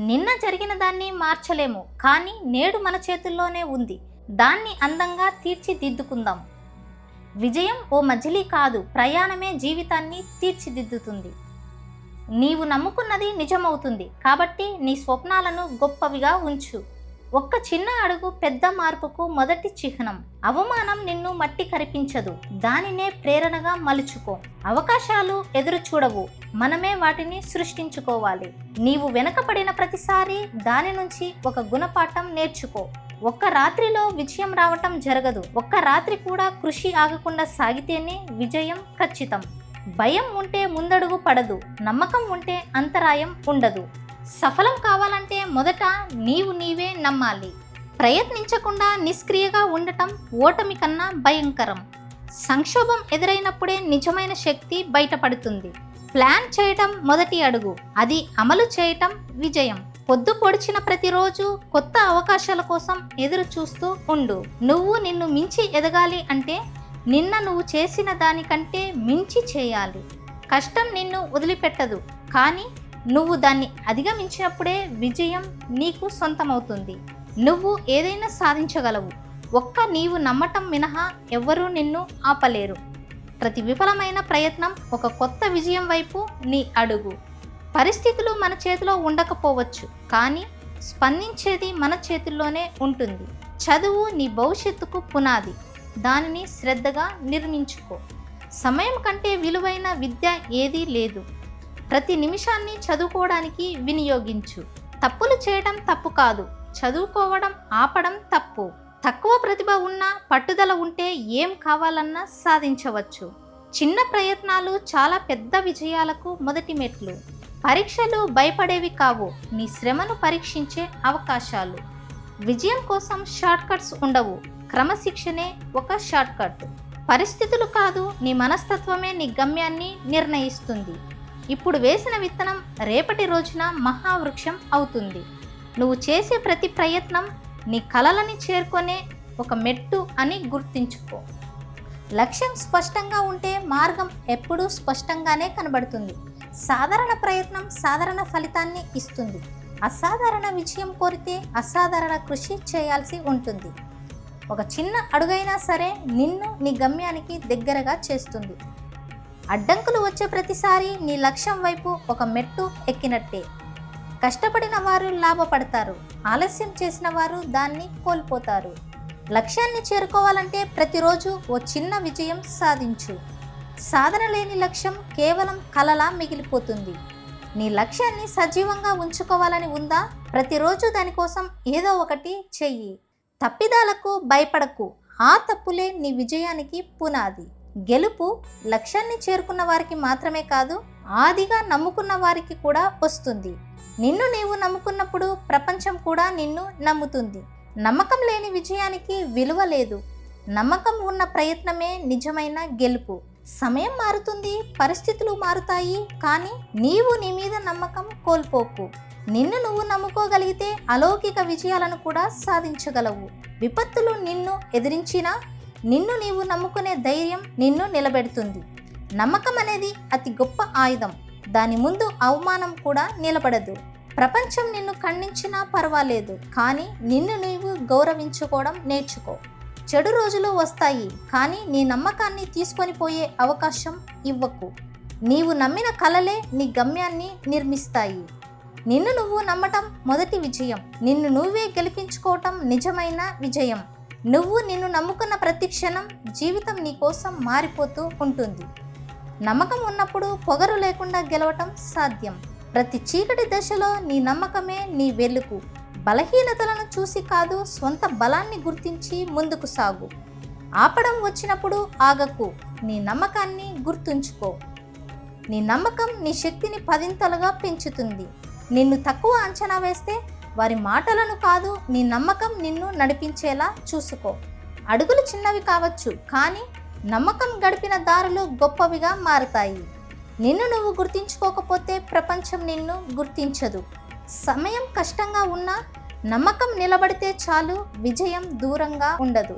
నిన్న జరిగిన దాన్ని మార్చలేము, కానీ నేడు మన చేతుల్లోనే ఉంది. దాన్ని అందంగా తీర్చిదిద్దుకుందాం. విజయం ఓ మజిలీ కాదు, ప్రయాణమే జీవితాన్ని తీర్చిదిద్దుతుంది. నీవు నమ్ముకున్నది నిజమవుతుంది, కాబట్టి నీ స్వప్నాలను గొప్పవిగా ఉంచు. ఒక్క చిన్న అడుగు పెద్ద మార్పుకు మొదటి చిహ్నం. అవమానం నిన్ను మట్టి కరిపించదు, దానినే ప్రేరణగా మలుచుకో. అవకాశాలు ఎదురు చూడవు, మనమే వాటిని సృష్టించుకోవాలి. నీవు వెనకపడిన ప్రతిసారి దాని నుంచి ఒక గుణపాఠం నేర్చుకో. ఒక్క రాత్రిలో విజయం రావటం జరగదు, ఒక్క రాత్రి కూడా కృషి ఆగకుండా సాగితేనే విజయం ఖచ్చితం. భయం ఉంటే ముందడుగు పడదు, నమ్మకం ఉంటే అంతరాయం ఉండదు. సఫలం కావాలంటే మొదట నీవే నమ్మాలి. ప్రయత్నించకుండా నిష్క్రియగా ఉండటం ఓటమి కన్నా భయంకరం. సంక్షోభం ఎదురైనప్పుడే నిజమైన శక్తి బయటపడుతుంది. ప్లాన్ చేయటం మొదటి అడుగు, అది అమలు చేయటం విజయం. పొద్దు పొడిచిన ప్రతిరోజు కొత్త అవకాశాల కోసం ఎదురు చూస్తూ ఉండు. నువ్వు నిన్ను మించి ఎదగాలి అంటే నిన్న నువ్వు చేసిన దానికంటే మించి చేయాలి. కష్టం నిన్ను వదిలిపెట్టదు, కానీ నువ్వు దాన్ని అధిగమించినప్పుడే విజయం నీకు సొంతమవుతుంది. నువ్వు ఏదైనా సాధించగలవు, ఒక్క నీవు నమ్మటం మినహా ఎవ్వరూ నిన్ను ఆపలేరు. ప్రతి విఫలమైన ప్రయత్నం ఒక కొత్త విజయం వైపు నీ అడుగు. పరిస్థితులు మన చేతిలో ఉండకపోవచ్చు, కానీ స్పందించేది మన చేతుల్లోనే ఉంటుంది. చదువు నీ భవిష్యత్తుకు పునాది, దానిని శ్రద్ధగా నిర్మించుకో. సమయం కంటే విలువైన విద్య ఏదీ లేదు. ప్రతి నిమిషాన్ని చదువుకోవడానికి వినియోగించు. తప్పులు చేయడం తప్పు కాదు, చదువుకోవడం ఆపడం తప్పు. తక్కువ ప్రతిభ ఉన్నా పట్టుదల ఉంటే ఏం కావాలన్నా సాధించవచ్చు. చిన్న ప్రయత్నాలు చాలా పెద్ద విజయాలకు మొదటి మెట్లు. పరీక్షలు భయపడేవి కావు, నీ శ్రమను పరీక్షించే అవకాశాలు. విజయం కోసం షార్ట్ కట్స్ ఉండవు, క్రమశిక్షణే ఒక షార్ట్ కట్. పరిస్థితులు కాదు, నీ మనస్తత్వమే నీ గమ్యాన్ని నిర్ణయిస్తుంది. ఇప్పుడు వేసిన విత్తనం రేపటి రోజున మహావృక్షం అవుతుంది. నువ్వు చేసే ప్రతి ప్రయత్నం నీ కలలని చేరుకునే ఒక మెట్టు అని గుర్తుంచుకో. లక్ష్యం స్పష్టంగా ఉంటే మార్గం ఎప్పుడూ స్పష్టంగానే కనబడుతుంది. సాధారణ ప్రయత్నం సాధారణ ఫలితాన్ని ఇస్తుంది. అసాధారణ విజయం కోరితే అసాధారణ కృషి చేయాల్సి ఉంటుంది. ఒక చిన్న అడుగైనా సరే నిన్ను నీ గమ్యానికి దగ్గరగా చేస్తుంది. అడ్డంకులు వచ్చే ప్రతిసారి నీ లక్ష్యం వైపు ఒక మెట్టు ఎక్కినట్టే. కష్టపడిన వారు లాభపడతారు, ఆలస్యం చేసిన వారు దాన్ని కోల్పోతారు. లక్ష్యాన్ని చేరుకోవాలంటే ప్రతిరోజు ఓ చిన్న విజయం సాధించు. సాధన లేని లక్ష్యం కేవలం కలలా మిగిలిపోతుంది. నీ లక్ష్యాన్ని సజీవంగా ఉంచుకోవాలని ఉందా? ప్రతిరోజు దానికోసం ఏదో ఒకటి చెయ్యి. తప్పిదాలకు భయపడకు, ఆ తప్పులే నీ విజయానికి పునాది. గెలుపు లక్ష్యాన్ని చేరుకున్న వారికి మాత్రమే కాదు, ఆదిగా నమ్ముకున్న వారికి కూడా వస్తుంది. నిన్ను నీవు నమ్ముకున్నప్పుడు ప్రపంచం కూడా నిన్ను నమ్ముతుంది. నమ్మకం లేని విజయానికి విలువ లేదు. నమ్మకం ఉన్న ప్రయత్నమే నిజమైన గెలుపు. సమయం మారుతుంది, పరిస్థితులు మారుతాయి, కానీ నీవు నీ మీద నమ్మకం కోల్పోకు. నిన్ను నువ్వు నమ్ముకోగలిగితే అలౌకిక విజయాలను కూడా సాధించగలవు. విపత్తులు నిన్ను ఎదిరించినా నిన్ను నీవు నమ్ముకునే ధైర్యం నిన్ను నిలబెడుతుంది. నమ్మకం అనేది అతి గొప్ప ఆయుధం, దాని ముందు అవమానం కూడా నిలబడదు. ప్రపంచం నిన్ను ఖండించినా పర్వాలేదు, కానీ నిన్ను నీవు గౌరవించుకోవడం నేర్చుకో. చెడు రోజులు వస్తాయి, కానీ నీ నమ్మకాన్ని తీసుకొని పోయే అవకాశం ఇవ్వకు. నీవు నమ్మిన కలలే నీ గమ్యాన్ని నిర్మిస్తాయి. నిన్ను నువ్వు నమ్మటం మొదటి విజయం, నిన్ను నువ్వే గెలిపించుకోవటం నిజమైన విజయం. నువ్వు నిన్ను నమ్ముకున్న ప్రతి క్షణం జీవితం నీ కోసం మారిపోతూ ఉంటుంది. నమ్మకం ఉన్నప్పుడు పొగరు లేకుండా గెలవటం సాధ్యం. ప్రతి చీకటి దశలో నీ నమ్మకమే నీ వెలుగు. బలహీనతలను చూసి కాదు, స్వంత బలాన్ని గుర్తించి ముందుకు సాగు. ఆపడం వచ్చినప్పుడు ఆగకు, నీ నమ్మకాన్ని గుర్తుంచుకో. నీ నమ్మకం నీ శక్తిని పదింతలుగా పెంచుతుంది. నిన్ను తక్కువ అంచనా వేస్తే వారి మాటలను కాదు, నీ నమ్మకం నిన్ను నడిపించేలా చూసుకో. అడుగులు చిన్నవి కావచ్చు, కానీ నమ్మకం గడిపిన దారులు గొప్పవిగా మారుతాయి. నిన్ను నువ్వు గుర్తించుకోకపోతే ప్రపంచం నిన్ను గుర్తించదు. సమయం కష్టంగా ఉన్నా నమ్మకం నిలబడితే చాలు, విజయం దూరంగా ఉండదు.